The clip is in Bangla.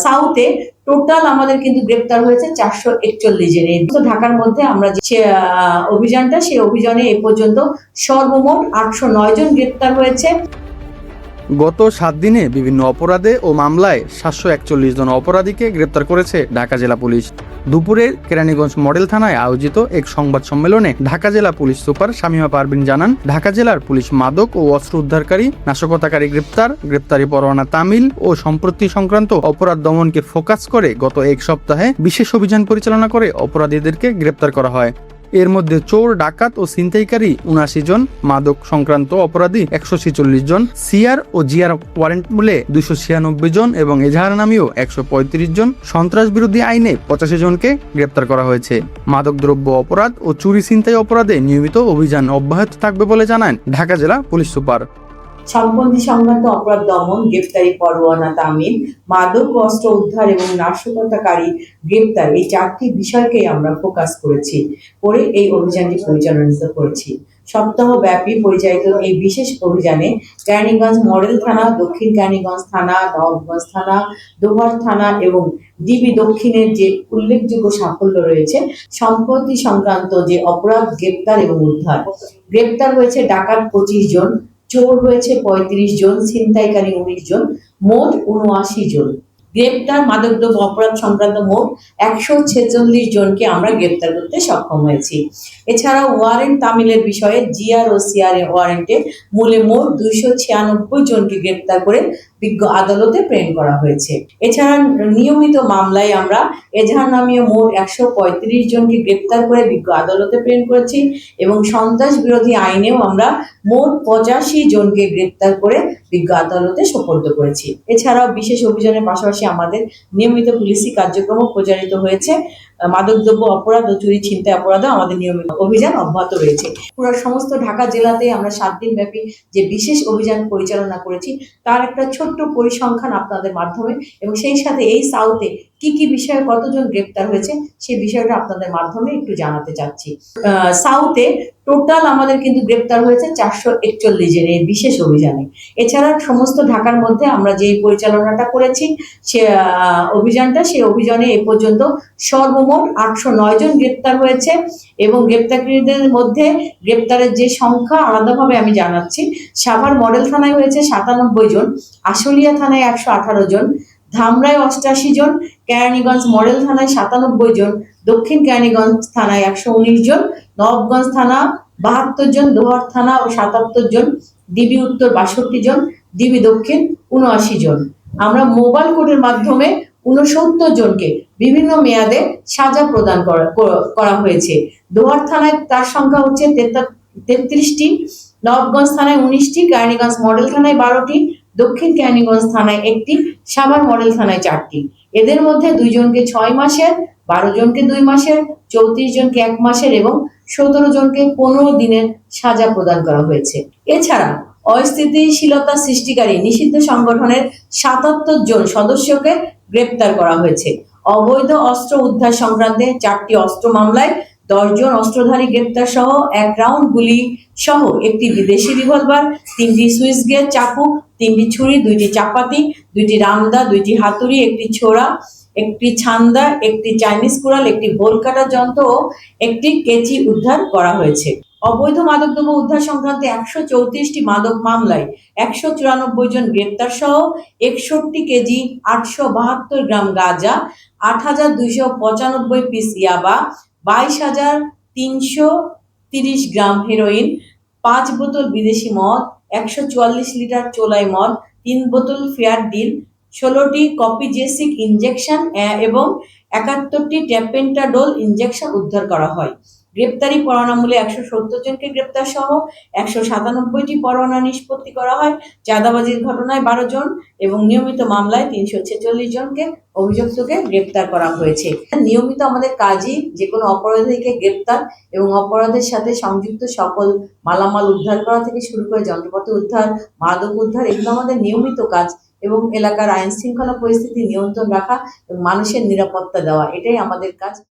সাউথে টোটাল আমাদের কিন্তু গ্রেপ্তার হয়েছে 441 জন। এই তো ঢাকার মধ্যে আমরা যে অভিযানটা, সেই অভিযানে এ পর্যন্ত সর্বমোট 809 জন গ্রেপ্তার হয়েছে। গত 7 দিনে বিভিন্ন অপরাধে ও মামলায় 741 জন অপরাধীকে গ্রেপ্তার করেছে ঢাকা জেলা পুলিশ। দুপুরে কেরানীগঞ্জ মডেল থানায় আয়োজিত এক সংবাদ সম্মেলনে ঢাকা জেলা পুলিশ সুপার শামীমা পারভিন জানান, ঢাকা জেলার পুলিশ মাদক ও অস্ত্র উদ্ধারকারী, নাশকতাকারী গ্রেপ্তার, গ্রেপ্তারি পরোয়ানা তামিল ও সম্পত্তি সংক্রান্ত অপরাধ দমনকে ফোকাস করে গত এক সপ্তাহে বিশেষ অভিযান পরিচালনা করে অপরাধীদেরকে গ্রেপ্তার করা হয়। এর মধ্যে চোর, ডাকাত ও ছিনতাইকারী 79 জন, মাদক সংক্রান্ত অপরাধী 146 জন, সিআর ও জিআর ওয়ারেন্ট মূলে 296 জন এবং এজাহার নামীয় 135 জন, সন্ত্রাস বিরোধী আইনে 85 জনকে গ্রেপ্তার করা হয়েছে। মাদকদ্রব্য অপরাধ ও চুরি ছিনতাই অপরাধে নিয়মিত অভিযান অব্যাহত থাকবে বলে জানান ঢাকা জেলা পুলিশ সুপার। সম্পত্তি সংক্রান্ত অপরাধ দমন, গ্রেপ্তারি পরোয়ানা তামিল, মাদক অস্ত্র উদ্ধার এবং নাশকতাকারী গ্রেপ্তার, এই 4টি বিষয়কে আমরা ফোকাস করেছি করে এই অভিযানটি পরিচালিত করেছি। সপ্তাহব্যাপী পরিচালিত এই বিশেষ অভিযানে কেরানীগঞ্জ মডেল থানা, দক্ষিণ কেরানীগঞ্জ থানা, নবাবগঞ্জ থানা, দোহার থানা এবং ডিবি দক্ষিণের যে উল্লেখযোগ্য সাফল্য রয়েছে, সম্পত্তি সংক্রান্ত যে অপরাধ গ্রেপ্তার এবং উদ্ধার। গ্রেপ্তার হয়েছে ডাকাত 25 জন, চোর হয়েছে 35 জন, ছিনতাইকারী 19 জন, মোট 79 জন। গ্রেপ্তার মাদকদ্রব্য অপরাধ সংক্রান্ত মোট 146 জনকে আমরা গ্রেপ্তার করতে সক্ষম হয়েছি। এছাড়াও ওয়ারেন্ট তামিলের বিষয়ে জিআর ও সিআর ওয়ারেন্টে মূলে মোট 296 জনকে গ্রেপ্তার করে বিজ্ঞ আদালতে প্রেরণ করা হয়েছে। এছাড়া নিয়মিত মামলায় আমরা এজাহার নামীয় মোট 135 জনকে গ্রেপ্তার করে বিজ্ঞ আদালতে প্রেরণ করেছি এবং সন্ত্রাস বিরোধী আইনেও আমরা মোট 85 জনকে গ্রেপ্তার করে বিজ্ঞ আদালতে সোপর্দ করেছি। এছাড়াও বিশেষ অভিযানের পাশাপাশি আমাদের নিয়মিত পুলিশি কার্যক্রম প্রচারিত হয়েছে। মাদকদ্রব্য অপরাধ ও চুরি ছিনতাই অপরাধে আমাদের নিয়মিত অভিযান অব্যাহত রয়েছে। পুরো সমস্ত ঢাকা জেলাতে আমরা 7 দিন ব্যাপী যে বিশেষ অভিযান পরিচালনা করেছি, তার একটা ছোট্ট পরিসংখ্যান আপনাদের মাধ্যমে এবং সেই সাথে এই সাউথে কি কি বিষয়ে কতজন গ্রেপ্তার হয়েছে সেই বিষয়টা আপনাদের মাধ্যমে একটু জানাতে চাচ্ছি। সাউথে টোটাল আমাদের কিন্তু গ্রেপ্তার হয়েছে 441 জন এই বিশেষ অভিযানে। এছাড়া সমস্ত ঢাকার মধ্যে আমরা যে পরিচালনাটা করেছি সে অভিযানটা, সেই অভিযানে এ পর্যন্ত সর্বমোট 809 জন গ্রেপ্তার হয়েছে এবং গ্রেপ্তারকৃতদের মধ্যে গ্রেপ্তারের যে সংখ্যা আলাদাভাবে আমি জানাচ্ছি। সাভার মডেল থানায় হয়েছে 97 জন, আশুলিয়া থানায় 118 জন, ধামরায় 88 জন, কেরানীগঞ্জ মডেল থানায় 97 জন, দক্ষিণ কেরানীগঞ্জ থানায় 119 জন, নবাবগঞ্জ থানা 72 জন, দোহার থানা ও 77 জন, ডিবি উত্তর 62 জন, ডিবি দক্ষিণ 79 জন। আমরা মোবাইল কোর্টের মাধ্যমে 69 জনকে বিভিন্ন মেয়াদে সাজা প্রদান করা হয়েছে। দোহার থানায় তার সংখ্যা হচ্ছে 33টি, নবাবগঞ্জ থানায় 19টি, কেরানীগঞ্জ মডেল থানায় 12টি, দক্ষিণ কেরানীগঞ্জ থানায় 1টি, সাভার মডেল থানায় 4টি। এদের মধ্যে 2 জনকে 6 মাসের, 12 জনকে 2 মাসের, 34 জনকে 1 মাসের এবং 17 জনকে 15 দিনের সাজা প্রদান করা হয়েছে। এছাড়া অস্থিতিশীলতা সৃষ্টিকারী নিষিদ্ধ সংগঠনের 77 জন সদস্যকে গ্রেপ্তার করা হয়েছে। অবৈধ অস্ত্র উদ্ধার সংক্রান্তে 4টি অস্ত্র মামলায় 10 জন অস্ত্রধারী গ্রেপ্তার সহ 1 রাউন্ড গুলি সহ একটি বিদেশি রিভলভার, 3টি সুইচ গেজ চাকু, 3টি ছুরি, 2টি চাপাতি, 2টি রামদা, 2টি হাতুড়ি, 1টি ছোরা, 1টি ছান্দা, 1টি চাইনিজ কুড়াল, 1টি বোল কাটার যন্ত্র ও 1টি কেচি উদ্ধার করা হয়েছে। অবৈধ মাদকদ্রব্য উদ্ধার সংক্রান্তে 134টি মাদক মামলায় 194 জন গ্রেপ্তার সহ 61 কেজি 872 গ্রাম গাঁজা, 8295 পিস ইয়াবা, 22,330 গ্রাম হেরোইন, 5 বোতল বিদেশি মদ, 144 লিটার চোলাই মদ, 3 বোতল ফেয়ার ডিল, 16টি কপিজেসিক ইনজেকশন এবং 71টি ট্যাপেন্টাডোল ইনজেকশন উদ্ধার করা হয়। গ্রেপ্তারি পরোয়ানা মূলে 170 জনকে গ্রেপ্তার সহ 197টি পরোয়ানা নিষ্পত্তি করা হয়। চাঁদাবাজির ঘটনায় 12 জন এবং নিয়মিত মামলায় 346 জনকে অভিযুক্তকে গ্রেপ্তার করা হয়েছে। নিয়মিত আমাদের কাজই যে কোনো অপরাধীকে গ্রেপ্তার এবং অপরাধের সাথে সংযুক্ত সকল মালামাল উদ্ধার করা থেকে শুরু করে যন্ত্রপাতি উদ্ধার, মাদক উদ্ধার, এগুলো আমাদের নিয়মিত কাজ এবং এলাকার আইন শৃঙ্খলা পরিস্থিতি নিয়ন্ত্রণ রাখা এবং মানুষের নিরাপত্তা দেওয়া, এটাই আমাদের কাজ।